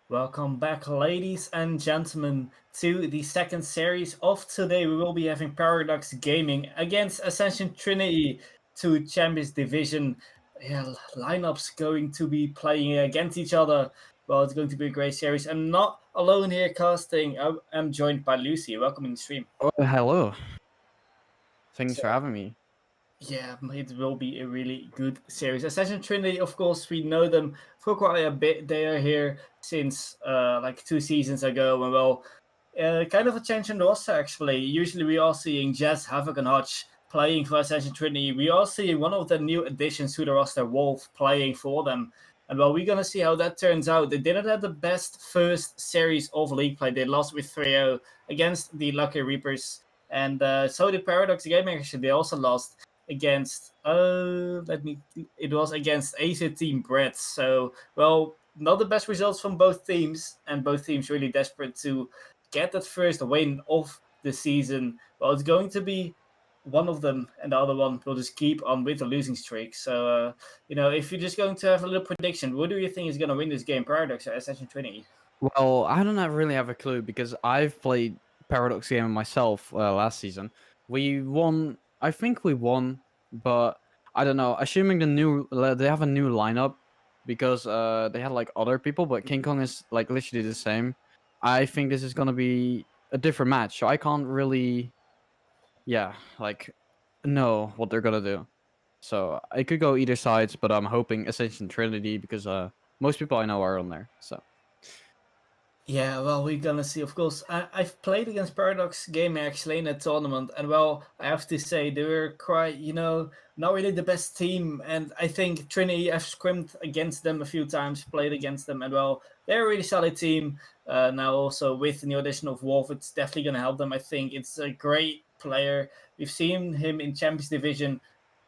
Welcome back, ladies and gentlemen, to the second series of today. We will be having Paradox Gaming against Ascension Trinity, two Champions Division lineups going to be playing against each other. Well, it's going to be a great series. I'm not alone here casting. I'm joined by Lucy. Welcome in the stream. Oh, hello. Thanks So, for having me. yeah, it will be a really good series. Ascension Trinity, of course, we know them for quite a bit. They are here since like 2 seasons ago, and kind of a change in the roster actually. Usually, we are seeing Jazz, Havoc, and Hutch playing for Ascension Trinity. We are seeing one of the new additions to the roster, Wolf, playing for them. And we're gonna see how that turns out. They didn't have the best first series of league play. They lost with 3-0 against the Lucky Reapers, and so did Paradox Gaming. Actually, they also lost against it was against Asia Team Brett. So not the best results from both teams, and both teams really desperate to get that first win of the season. Well, it's going to be one of them, and the other one will just keep on with the losing streak. So if you're just going to have a little prediction, what do you think is going to win this game, Paradox or Ascension Trinity? Well, I don't really have a clue because I've played Paradox Game myself last season. We won. I think we won, but I don't know. Assuming they have a new lineup because they had like other people, but King Kong is like literally the same. I think this is gonna be a different match, so I can't really, like know what they're gonna do. So I could go either sides, but I'm hoping Ascension Trinity because most people I know are on there. So. Yeah, well, we're gonna see. Of course, I've played against Paradox Gaming actually in a tournament, and I have to say they were quite, not really the best team. And I think Trinity, I've scrimmed against them a few times, played against them, and they're a really solid team. Now also with the new addition of Wolf, it's definitely gonna help them. I think it's a great player. We've seen him in Champions Division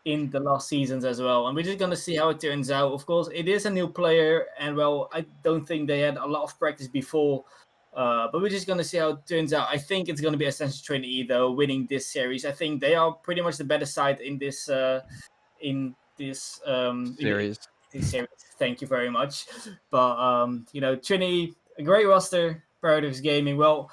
in the last seasons as well. And we're just going to see how it turns out. Of course, it is a new player, and I don't think they had a lot of practice before. But we're just going to see how it turns out. I think it's going to be Ascension Trinity, though, winning this series. I think they are pretty much the better side in this in this Series. this series. Thank you very much. But Trinity, a great roster. Paradox Gaming. Well,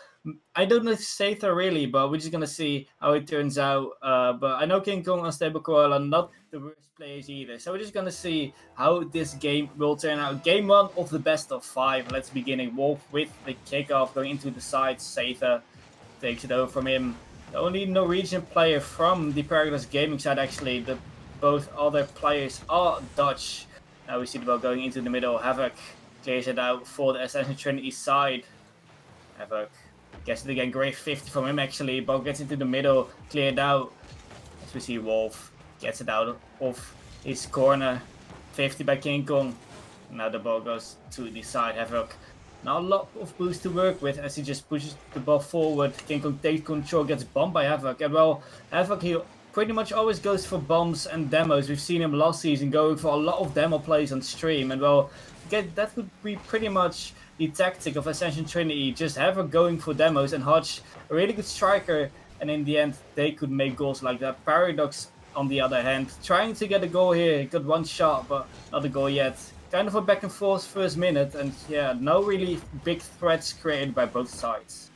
I don't know Sather really, but we're just gonna see how it turns out. But I know King Kong and Stable Coil are not the worst players either, so we're just gonna see how this game will turn out. Game one of the best of five. Let's begin. Wolf with the kickoff going into the side. Sather takes it over from him. The only Norwegian player from the Paradox Gaming side, actually. The both other players are Dutch. Now we see the ball going into the middle. Havoc clears it out for the Ascension Trinity side. Havoc gets it again. Great 50 from him, actually. Ball gets into the middle, cleared out. As we see Wolf gets it out of his corner. 50 by King Kong. Now the ball goes to the side. Havoc. Now a lot of boost to work with as he just pushes the ball forward. King Kong takes control, gets bombed by Havoc. And Havoc, he pretty much always goes for bombs and demos. We've seen him last season going for a lot of demo plays on stream. And that would be pretty much the tactic of Ascension Trinity. Just Havoc going for demos and Hutch, a really good striker. And in the end, they could make goals like that. Paradox, on the other hand, trying to get a goal here. Got one shot, but not a goal yet. Kind of a back and forth first minute. And yeah, no really big threats created by both sides.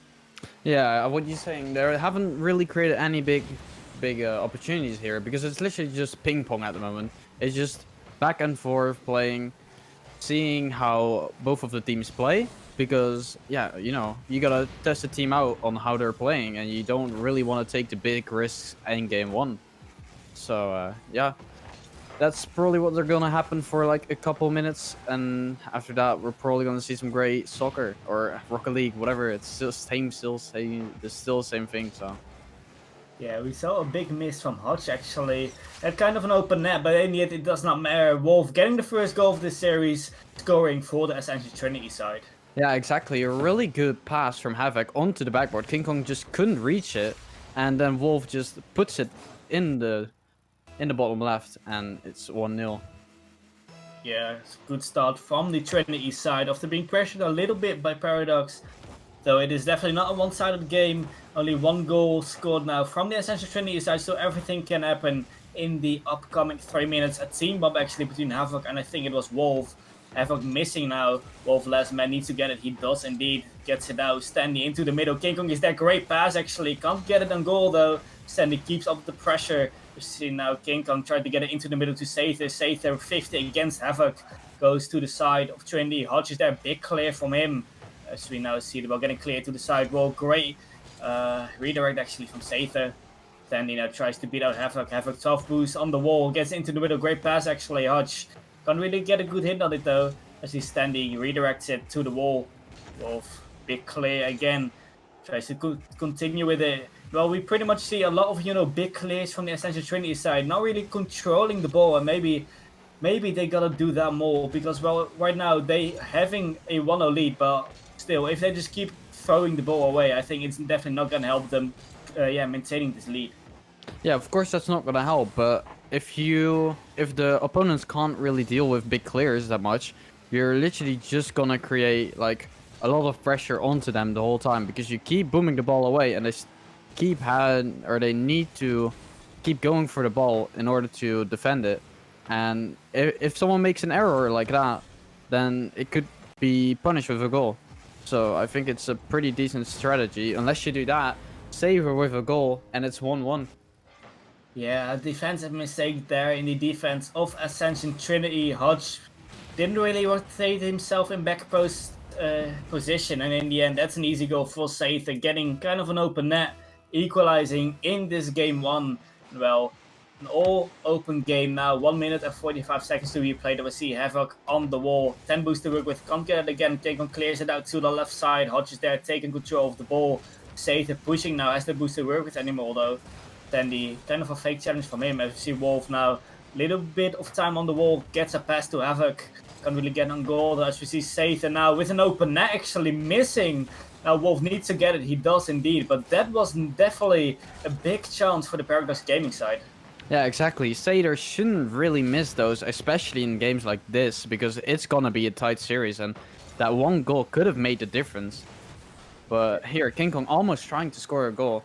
Yeah, what you're saying, they haven't really created any big opportunities here because it's literally just ping pong at the moment. It's just back and forth playing, seeing how both of the teams play. Because you gotta test the team out on how they're playing, and you don't really want to take the big risks in game one. So that's probably what they're gonna happen for like a couple minutes, and after that we're probably gonna see some great soccer or Rocket League, whatever. It's still the same thing. So Yeah, we saw a big miss from Hutch actually. Had kind of an open net, but in the end it does not matter. Wolf getting the first goal of this series, scoring for the Ascension Trinity side. yeah, exactly. A really good pass from Havoc onto the backboard. King Kong just couldn't reach it, and then Wolf just puts it in the bottom left, and it's 1-0. Yeah, it's a good start from the Trinity side after being pressured a little bit by Paradox. Though it is definitely not a one-sided game. Only one goal scored now from the Ascension Trinity side, so everything can happen in the upcoming 3 minutes. A team bomb actually between Havoc and I think it was Wolf. Havoc missing now. Wolf last man needs to get it. He does indeed. Gets it out. Standing into the middle. King Kong is that great pass actually. Can't get it on goal though. Sandy keeps up the pressure. You see now King Kong tried to get it into the middle to Sather. Sather 50 against Havoc. Goes to the side of Trinity. Hodge is there. Big clear from him. As we now see the ball getting cleared to the side. Well, great redirect actually from Sather. Sandy now tries to beat out Havoc. Havoc tough boost on the wall. Gets into the middle. Great pass actually. Hodge can't really get a good hit on it though. As he's standing, redirects it to the wall. Wolf, big clear again. Tries to continue with it. Well, we pretty much see a lot of, big clears from the Ascension Trinity side. Not really controlling the ball, and maybe they gotta do that more. Because, well, right now, they having a 1-0 lead, but still, if they just keep throwing the ball away, I think it's definitely not gonna help them, maintaining this lead. Yeah, of course that's not gonna help, but if the opponents can't really deal with big clears that much, you're literally just gonna create like a lot of pressure onto them the whole time because you keep booming the ball away and they need to keep going for the ball in order to defend it. And if someone makes an error like that, then it could be punished with a goal. So I think it's a pretty decent strategy. Unless you do that, save her with a goal and it's 1-1. Yeah, a defensive mistake there in the defense of Ascension Trinity. Hodge didn't really rotate himself in back post position, and in the end, that's an easy goal for Sather, getting kind of an open net, equalizing in this game 1. Well, an all open game now, 1 minute and 45 seconds to be played. We see Havoc on the wall, 10 boost to work with. Can't get it again. King clears it out to the left side. Hodge is there taking control of the ball. Sather pushing now, has the boost to work with anymore though. Then the kind of a fake challenge from him. As we see Wolf now, little bit of time on the wall, gets a pass to Havoc. Can't really get on goal. As we see Sather now with an open net actually missing. Now Wolf needs to get it. He does indeed. But that was definitely a big chance for the Paradox Gaming side. Yeah, exactly. Sather shouldn't really miss those, especially in games like this, because it's gonna be a tight series, and that one goal could have made the difference. But here, King Kong almost trying to score a goal.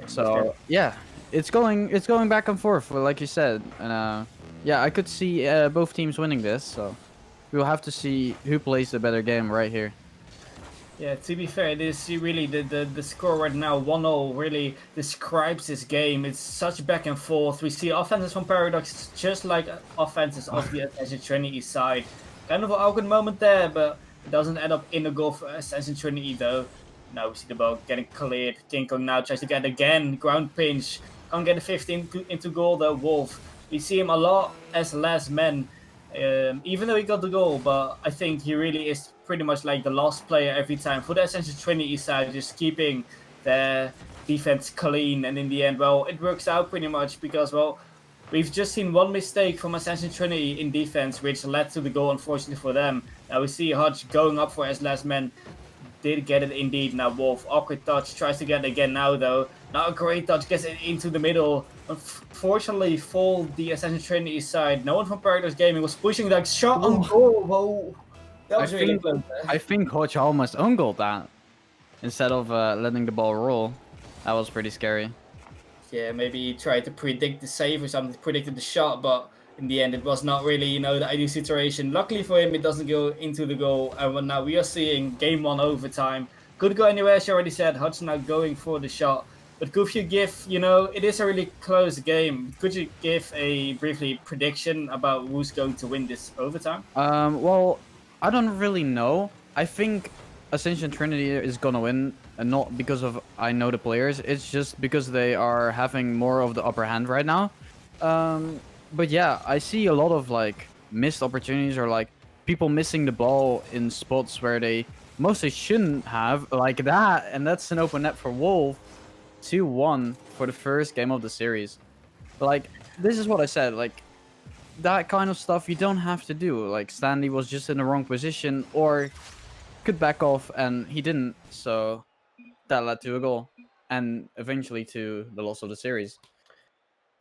So yeah, it's going back and forth, like you said, and yeah, I could see both teams winning this. So we'll have to see who plays the better game right here. Yeah, to be fair, this really the score right now 1-0 really describes this game. It's such back and forth. We see offenses from Paradox just like offenses of the Ascension Trinity side. Kind of an awkward moment there, but it doesn't end up in a goal for Ascension Trinity though. Now we see the ball getting cleared. King Kong now tries to get again. Ground pinch. Can't get a 15 into goal though. Wolf. We see him a lot as last man. Even though he got the goal, but I think he really is pretty much like the last player every time. For the Ascension Trinity side, just keeping their defense clean. And in the end, well, it works out pretty much because, well, we've just seen one mistake from Ascension Trinity in defense, which led to the goal, unfortunately for them. Now we see Hodge going up for his last man. Did get it indeed. Now Wolf, awkward touch, tries to get it again now though. Not a great touch, gets it into the middle. Unfortunately for the Ascension Trinity side, no one from Paradox Gaming was pushing that shot on goal. Whoa. That was really close there. I think Hodge almost own-goaled that instead of letting the ball roll. That was pretty scary. Yeah, maybe he tried to predict the save or something, predicted the shot, but in the end, it was not really, the ideal situation. Luckily for him, it doesn't go into the goal. And now we are seeing game 1 overtime. Could go anywhere, as you already said. Hodge now going for the shot. But could you give, it is a really close game. Could you give a briefly prediction about who's going to win this overtime? Well, I don't really know. I think Ascension Trinity is gonna win, and not because of I know the players. It's just because they are having more of the upper hand right now. But yeah, I see a lot of like missed opportunities or like people missing the ball in spots where they mostly shouldn't have, like that, and that's an open net for Wolf. 2-1 for the first game of the series. Like, this is what I said, like that kind of stuff you don't have to do. Like Stanley was just in the wrong position or could back off and he didn't, so that led to a goal and eventually to the loss of the series.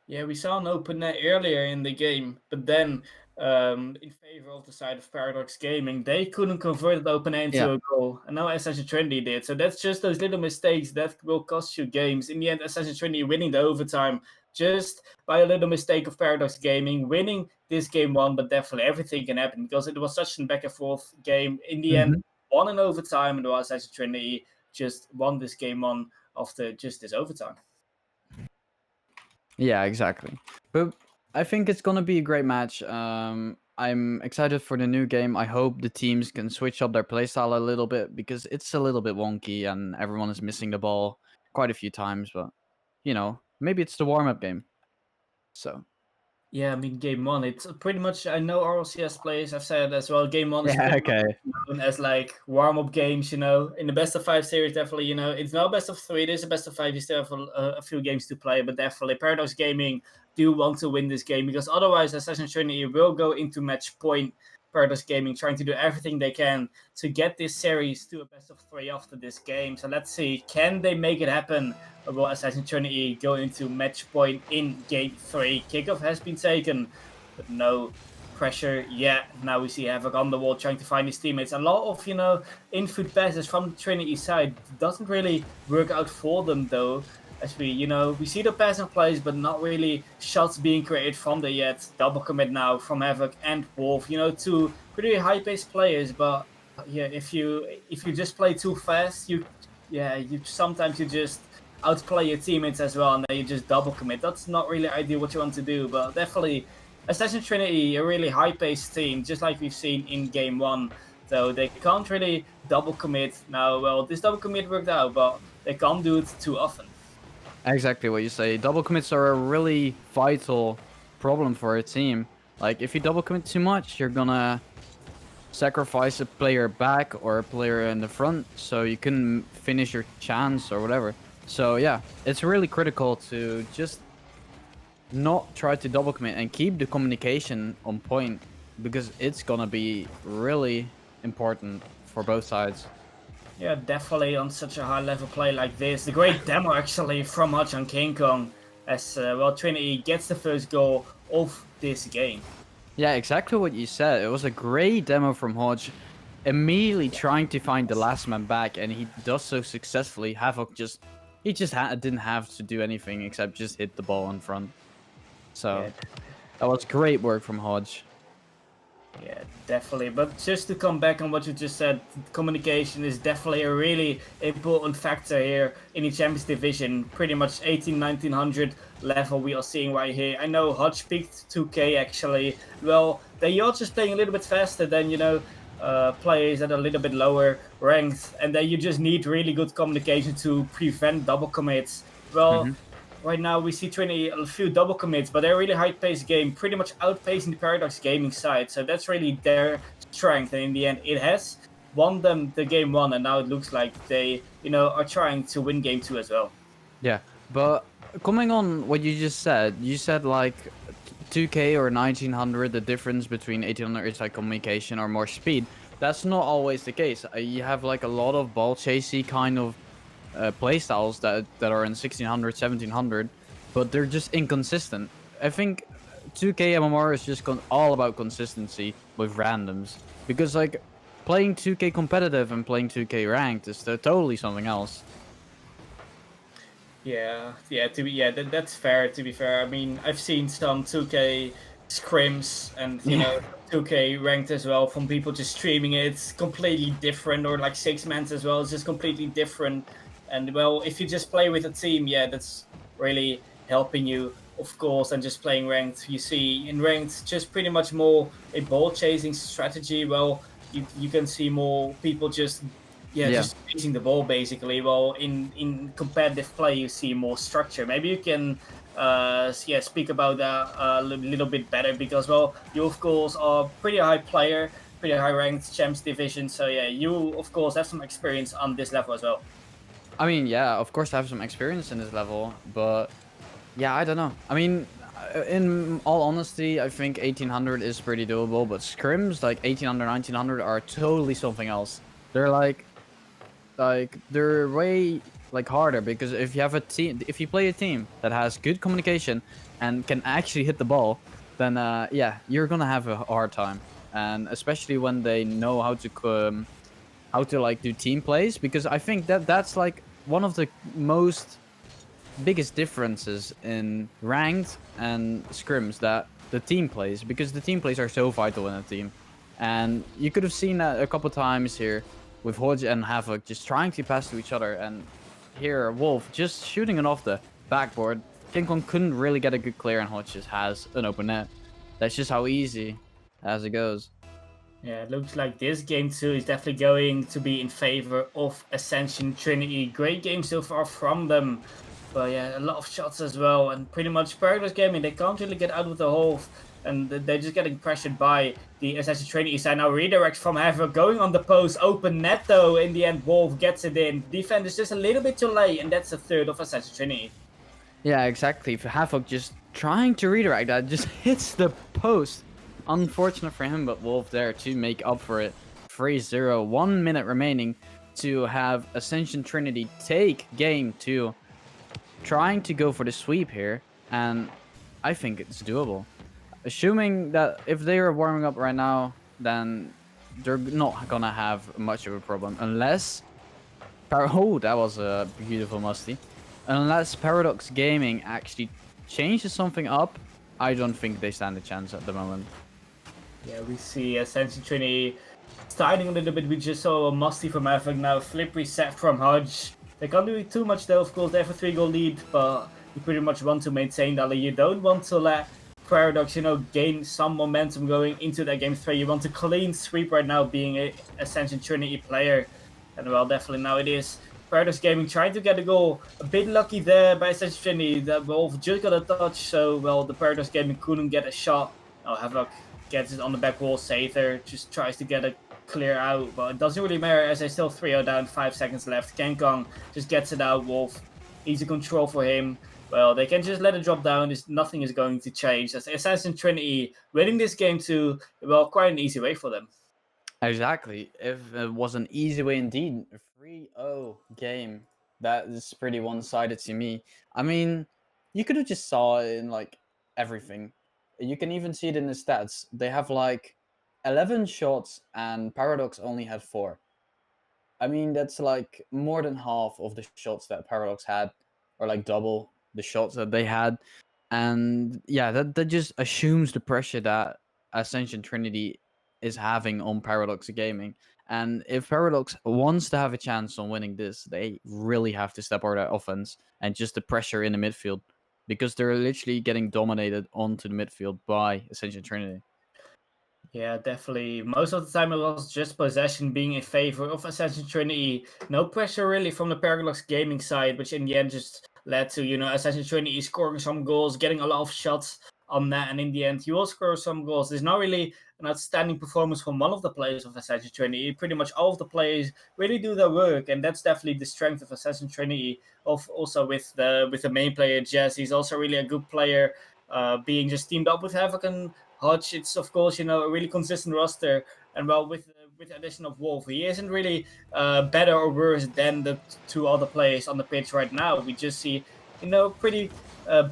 Yeah, we saw an open net earlier in the game, but then in favor of the side of Paradox Gaming, they couldn't convert the open net into a goal, and now Ascension Trinity did. So that's just those little mistakes that will cost you games. In the end, Ascension Trinity winning the overtime just by a little mistake of Paradox Gaming, winning this game one, but definitely everything can happen because it was such a back and forth game. In the end, Mhm. won in overtime, and was actually Trinity just won this game one after just this overtime. Yeah, exactly. But I think it's gonna be a great match. I'm excited for the new game. I hope the teams can switch up their playstyle a little bit because it's a little bit wonky and everyone is missing the ball quite a few times. But maybe it's the warm-up game. So Yeah, I mean, game one, it's pretty much, I know RLCS players have said as well, game one is yeah, pretty much okay. known as like warm up games, in the best of five series, definitely, it's now best of three, there's a best of five, you still have a few games to play, but definitely Paradox Gaming do want to win this game because otherwise Ascension Trinity will go into match point. Paradox Gaming trying to do everything they can to get this series to a best of three after this game. So let's see, can they make it happen? Will Assassin's Trinity go into match point in game three? Kickoff has been taken, but no pressure yet. Now we see Havoc on the wall trying to find his teammates. A lot of, infield passes from the Trinity side doesn't really work out for them though. As we see the passing plays, but not really shots being created from there yet. Double commit now from Havoc and Wolf. Two pretty high-paced players, but yeah, if you just play too fast, you sometimes you just outplay your teammates as well, and then you just double commit. That's not really ideal what you want to do, but definitely Assassin's Trinity, a really high-paced team, just like we've seen in game one. So they can't really double commit now. Well, this double commit worked out, but they can't do it too often. Exactly what you say. Double commits are a really vital problem for a team. Like if you double commit too much, you're gonna sacrifice a player back or a player in the front so you can finish your chance or whatever. So yeah, it's really critical to just not try to double commit and keep the communication on point because it's gonna be really important for both sides. Yeah, definitely on such a high level play like this. The great demo actually from Hutch on King Kong as Trinity gets the first goal of this game. Yeah, exactly what you said. It was a great demo from Hodge, immediately trying to find the last man back, and he does so successfully. Havoc didn't have to do anything except just hit the ball in front. So Yeah, that was great work from Hodge. yeah, definitely. But just to come back on what you just said, communication is definitely a really important factor here in the Champions Division. Pretty much 1900 level we are seeing right here. I know Hodge picked 2K actually. Well, they are just playing a little bit faster than, players that are a little bit lower ranked. And then you just need really good communication to prevent double commits. Well, Hmm. right now we see Trinity a few double commits, but they're a really high-paced game, pretty much outpacing the Paradox Gaming side. So that's really their strength, and in the end, it has won them the game one, and now it looks like they, are trying to win game two as well. Yeah, but coming on what you said like 2K or 1900, the difference between 1800 is like communication or more speed. That's not always the case. You have like a lot of ball chasey kind of playstyles that are in 1600, 1700, but they're just inconsistent. I think 2K MMR is just all about consistency with randoms because like playing 2K competitive and playing 2K ranked is totally something else. That's fair. To be fair, I mean, I've seen some 2K scrims and Yeah. 2K ranked as well from people just streaming it. It's completely different, or like six mans as well. It's just completely different. And well, if you just play with a team, yeah, that's really helping you, of course. And just playing ranked, you see in ranked just pretty much more a ball chasing strategy. Well, you can see more people just Yeah. just chasing the ball basically. Well, in competitive play, you see more structure. Maybe you can, speak about that a little bit better because, well, you of course are pretty high player, pretty high ranked champs division. So yeah, you of course have some experience on this level as well. I mean, yeah, of course I have some experience in this level, but yeah, I don't know. I mean, in all honesty, I think 1800 is pretty doable, but scrims like 1800, 1900 are totally something else. They're they're way like harder because if you have a team, if you play a team that has good communication and can actually hit the ball, then yeah, you're gonna have a hard time, and especially when they know how to like do team plays, because I think that's like one of the most biggest differences in ranked and scrims, that the team plays, because the team plays are so vital in a team. And you could have seen that a couple times here with Hodge and Havoc just trying to pass to each other, and here Wolf just shooting it off the backboard. King Kong couldn't really get a good clear, and Hodge just has an open net. That's just how easy as it goes. Yeah, it looks like this game too is definitely going to be in favor of Ascension Trinity. Great game so far from them. But yeah, a lot of shots as well. And pretty much Paradox Gaming, they can't really get out of the hole. And they're just getting pressured by the Ascension Trinity side. Now redirect from Havoc going on the post. Open net though. In the end, Wolf gets it in. Defense is just a little bit too late. And that's a third of Ascension Trinity. Yeah, exactly. For Havoc just trying to redirect that, just hits the post. Unfortunate for him, but Wolf there to make up for it. 3-0, 1 minute remaining to have Ascension Trinity take game 2. Trying to go for the sweep here, and I think it's doable. Assuming that if they are warming up right now, then they're not gonna have much of a problem. Unless... Oh, that was a beautiful musty. Unless Paradox Gaming actually changes something up, I don't think they stand a chance at the moment. Yeah, we see Ascension Trinity starting a little bit. We just saw a musty from Havoc now. Flip reset from Hodge. They can't do too much though, of course. They have a 3-goal lead, but you pretty much want to maintain that. You don't want to let Paradox, gain some momentum going into that game 3. You want a clean sweep right now, being a Ascension Trinity player. And well, definitely now it is. Paradox Gaming trying to get a goal. A bit lucky there by Ascension Trinity. That Wolf just got a touch, so well, the Paradox Gaming couldn't get a shot. Now Havoc gets it on the back wall. Sather just tries to get a clear out, but it doesn't really matter as they still 3-0 down, 5 seconds left. Kong just gets it out. Wolf, easy control for him. Well, they can just let it drop down. Nothing is going to change. As Assassin Trinity winning this game too, well, quite an easy way for them. Exactly. If it was an easy way indeed, a 3-0 game, that is pretty one-sided to me. I mean, you could have just saw it in like everything. You can even see it in the stats. They have like 11 shots and Paradox only had 4. I mean, that's like more than half of the shots that Paradox had, or like double the shots that they had. And yeah, that just assumes the pressure that Ascension Trinity is having on Paradox Gaming. And if Paradox wants to have a chance on winning this, they really have to step up their offense and just the pressure in the midfield, because they're literally getting dominated onto the midfield by Ascension Trinity. Yeah, definitely. Most of the time it was just possession being in favor of Ascension Trinity. No pressure really from the Paradox Gaming side, which in the end just led to, Ascension Trinity scoring some goals, getting a lot of shots on that, and in the end, he will score some goals. There's not really an outstanding performance from one of the players of Ascension Trinity. Pretty much all of the players really do their work, and that's definitely the strength of Ascension Trinity. Also with the main player Jess, he's also really a good player. Being just teamed up with Havoc and Hodge, it's of course a really consistent roster, and well with the addition of Wolf, he isn't really better or worse than the 2 other players on the pitch right now. We just see pretty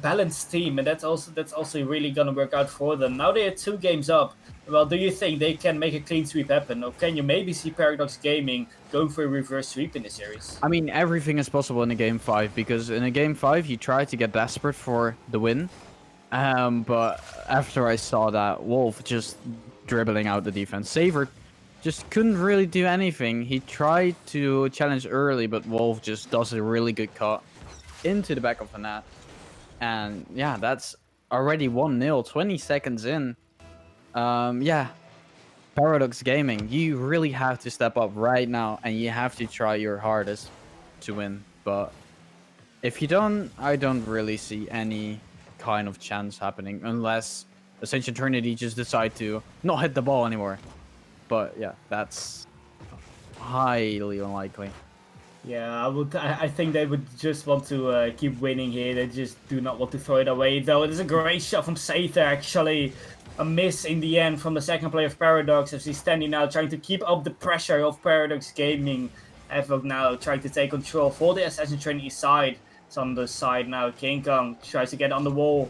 balanced team, and that's also really gonna work out for them. Now they are 2 games up. Well, do you think they can make a clean sweep happen, or can you maybe see Paradox Gaming going for a reverse sweep in the series? I mean, everything is possible in a game 5, because in a game 5 you try to get desperate for the win. But after I saw that, Wolf just dribbling out the defense, Saver just couldn't really do anything. He tried to challenge early, but Wolf just does a really good cut into the back of the net. And yeah, that's already 1-0, 20 seconds in. Yeah, Paradox Gaming, you really have to step up right now, and you have to try your hardest to win. But if you don't, I don't really see any kind of chance happening unless Ascension Trinity just decide to not hit the ball anymore. But yeah, that's highly unlikely. Yeah, I think they would just want to keep winning here. They just do not want to throw it away. Though it is a great shot from Sather, actually. A miss in the end from the second player of Paradox, as he's standing now trying to keep up the pressure of Paradox Gaming. Havoc now trying to take control for the Ascension Trinity side. It's on the side now. King Kong tries to get on the wall,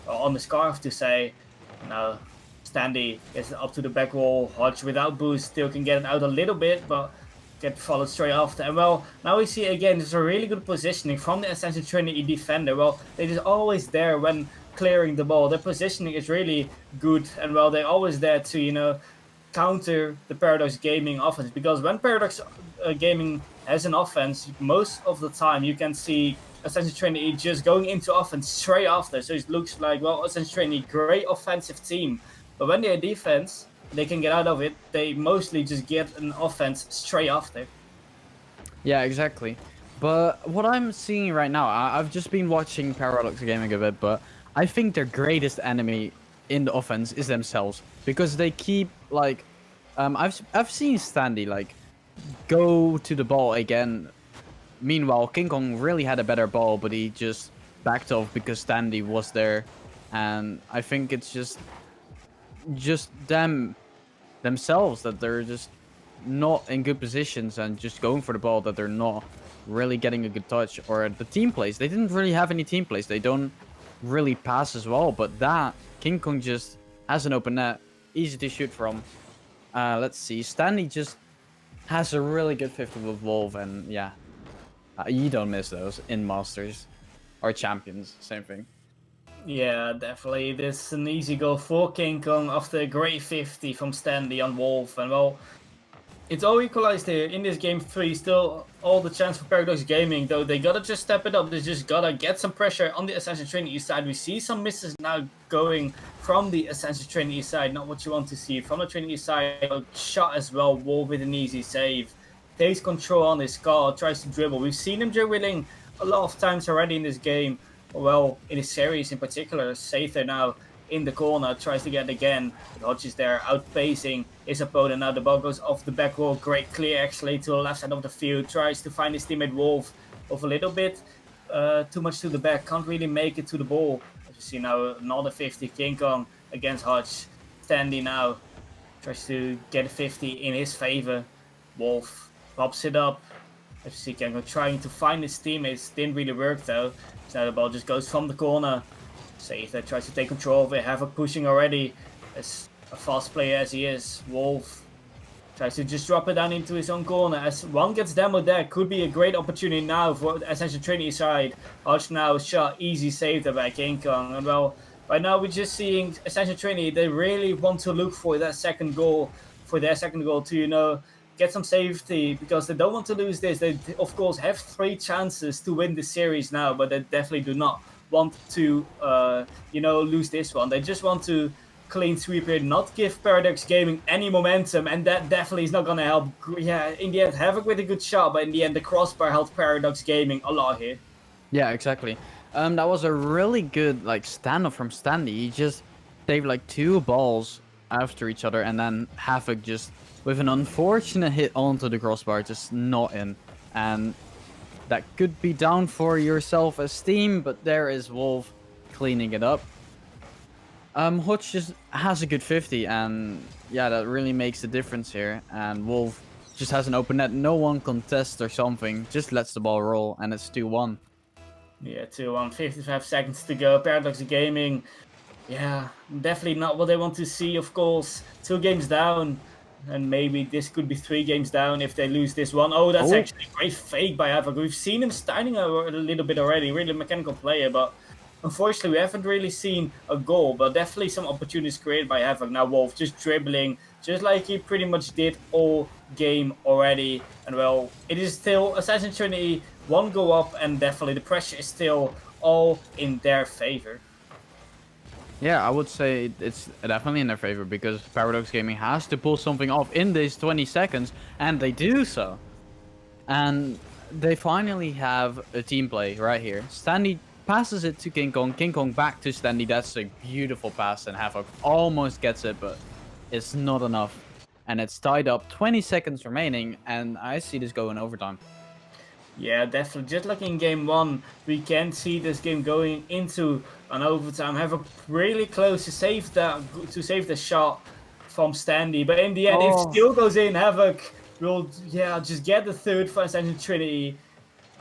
or on the scarf to say. Now Standy gets it up to the back wall. Hodge without boost still can get it out a little bit, but get followed straight after. And well, now we see again, there's a really good positioning from the Ascension Trinity defender. Well, it is always there when clearing the ball. Their positioning is really good, and well, they're always there to counter the Paradox Gaming offense, because when Paradox Gaming has an offense, most of the time you can see Ascension Trinity just going into offense straight after. So it looks like, well, Ascension Trinity, great offensive team, but when they're defense, they can get out of it. They mostly just get an offense straight after. Yeah, exactly. But what I'm seeing right now, I've just been watching Paradox Gaming a bit, but I think their greatest enemy in the offense is themselves, because they keep like, I've seen Standy like go to the ball again. Meanwhile, King Kong really had a better ball, but he just backed off because Standy was there, and I think it's just themselves that they're just not in good positions and just going for the ball, that they're not really getting a good touch. Or the team plays, they didn't really have any team plays, they don't really pass as well, but that King Kong just has an open net, easy to shoot from. Let's see, Stanley just has a really good 50 with Wolf, and yeah, you don't miss those in Masters or Champions, same thing. Yeah, definitely. This is an easy goal for King Kong after a great 50 from Stanley on Wolf. And well, it's all equalized here in this game 3. Still all the chance for Paradox Gaming, though they gotta just step it up. They just gotta get some pressure on the Ascension Trinity side. We see some misses now going from the Ascension Trinity side. Not what you want to see from the Trinity side. Shot as well. Wolf with an easy save. Takes control on his car, tries to dribble. We've seen him dribbling a lot of times already in this game. Well, in this series in particular. Sather now in the corner, tries to get again. Hodge is there, outpacing his opponent. Now the ball goes off the back wall. Great clear actually to the left side of the field. Tries to find his teammate Wolf of a little bit. Too much to the back. Can't really make it to the ball. As you see now, another 50. King Kong against Hodge. Standing now. Tries to get a 50 in his favor. Wolf pops it up. As you see, King Kong trying to find his teammates. Didn't really work though. So the ball just goes from the corner. Sather tries to take control of it. Havoc pushing already. As a fast player as he is, Wolf tries to just drop it down into his own corner. As one gets demoed there, could be a great opportunity now for the Ascension Trinity side. Hodge now shot, easy save there by King Kong. And well, right now we're just seeing Ascension Trinity. They really want to look for that second goal, to get some safety, because they don't want to lose this. They of course have 3 chances to win the series now, but they definitely do not want to lose this one. They just want to clean sweep here, not give Paradox Gaming any momentum, and that definitely is not gonna help. Yeah, in the end, Havoc with a good shot, but in the end the crossbar helped Paradox Gaming a lot here. Yeah, exactly. That was a really good like standoff from Stanley. He just saved like 2 balls after each other, and then Havoc just with an unfortunate hit onto the crossbar, just not in. And that could be down for your self-esteem, but there is Wolf cleaning it up. Hodge just has a good 50, and yeah, that really makes a difference here. And Wolf just has an open net, no one contests or something, just lets the ball roll, and it's 2-1. Yeah, 2-1, 55 seconds to go. Paradox Gaming, yeah, definitely not what they want to see, of course. 2 games down. And maybe this could be 3 games down if they lose this one. Oh, that's actually a great fake by Havoc. We've seen him standing a little bit already. Really mechanical player, but unfortunately we haven't really seen a goal. But definitely some opportunities created by Havoc. Now Wolf just dribbling, just like he pretty much did all game already. And well, it is still Assassin Trinity 1 goal up, and definitely the pressure is still all in their favor. Yeah, I would say it's definitely in their favor, because Paradox Gaming has to pull something off in these 20 seconds, and they do so. And they finally have a team play right here. Stanley passes it to King Kong back to Stanley. That's a beautiful pass, and Havoc almost gets it, but it's not enough. And it's tied up, 20 seconds remaining, and I see this going overtime. Yeah, definitely. Just like in game 1, we can see this game going into an overtime. Havoc really close to save the shot from Standy, but in the end it still goes in. Havoc will just get the 3rd for Ascension Trinity.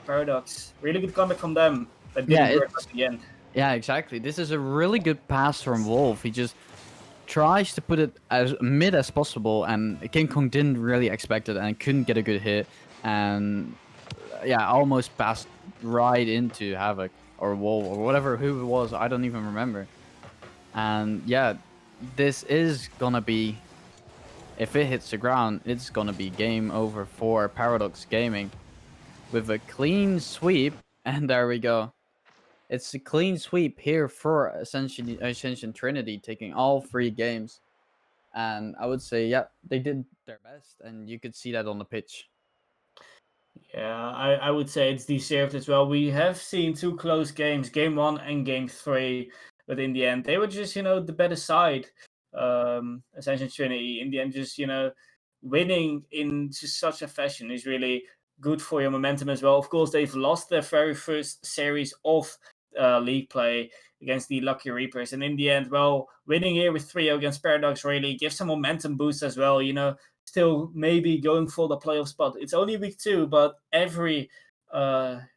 Paradox, really good comeback from them, but didn't work at the end. Yeah, exactly. This is a really good pass from Wolf. He just tries to put it as mid as possible, and King Kong didn't really expect it and couldn't get a good hit, and yeah, almost passed right into Havoc. or Wall or whatever who it was. I don't even remember. And yeah, this is gonna be, if it hits the ground, it's gonna be game over for Paradox Gaming with a clean sweep. And there we go. It's a clean sweep here for Ascension Trinity, taking all 3 games. And I would say, yeah, they did their best, and you could see that on the pitch. Yeah, I would say it's deserved as well. We have seen 2 close games, game 1 and game 3, but in the end, they were just, the better side. Ascension Trinity, in the end, just, winning in just such a fashion is really good for your momentum as well. Of course, they've lost their very first series of league play against the Lucky Reapers, and in the end, well, winning here with 3-0 against Paradox really gives some momentum boost as well, still maybe going for the playoff spot. It's only week 2, but every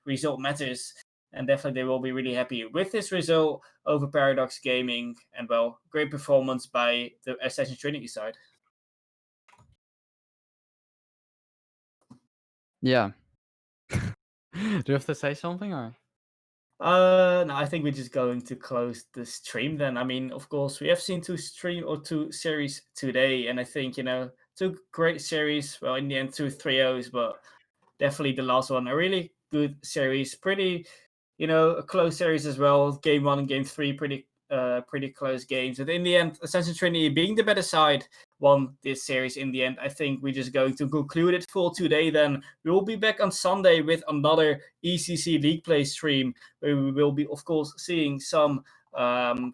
result matters. And definitely they will be really happy with this result over Paradox Gaming. And well, great performance by the Ascension Trinity side. Yeah. Do you have to say something, or? No, I think we're just going to close the stream then. I mean, of course, we have seen 2 series today, and I think, 2 great series. Well, in the end, 2 3-0s, but definitely the last one, a really good series. Pretty, a close series as well. Game 1 and game 3, pretty close games. But in the end, Ascension Trinity being the better side won this series in the end. I think we're just going to conclude it for today then. We will be back on Sunday with another ECC League Play stream, where we will be, of course, seeing some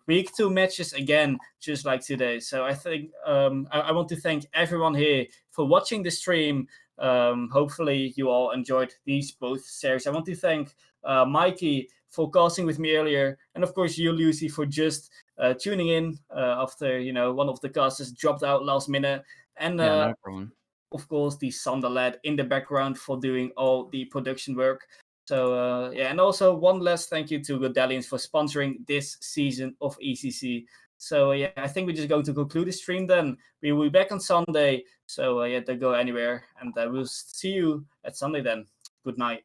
week 2 matches again, just like today. So I think I want to thank everyone here for watching the stream. Hopefully you all enjoyed these both series. I want to thank Mikey for casting with me earlier, and of course you, Lucy, for just tuning in after one of the casters dropped out last minute, and Yeah, no problem. of course the Sander lad in the background for doing all the production work. So yeah, and also one last thank you to Godallions for sponsoring this season of ECC. So yeah, I think we're just going to conclude the stream then. We will be back on Sunday. So yeah, don't go anywhere, and we'll see you at Sunday then. Good night.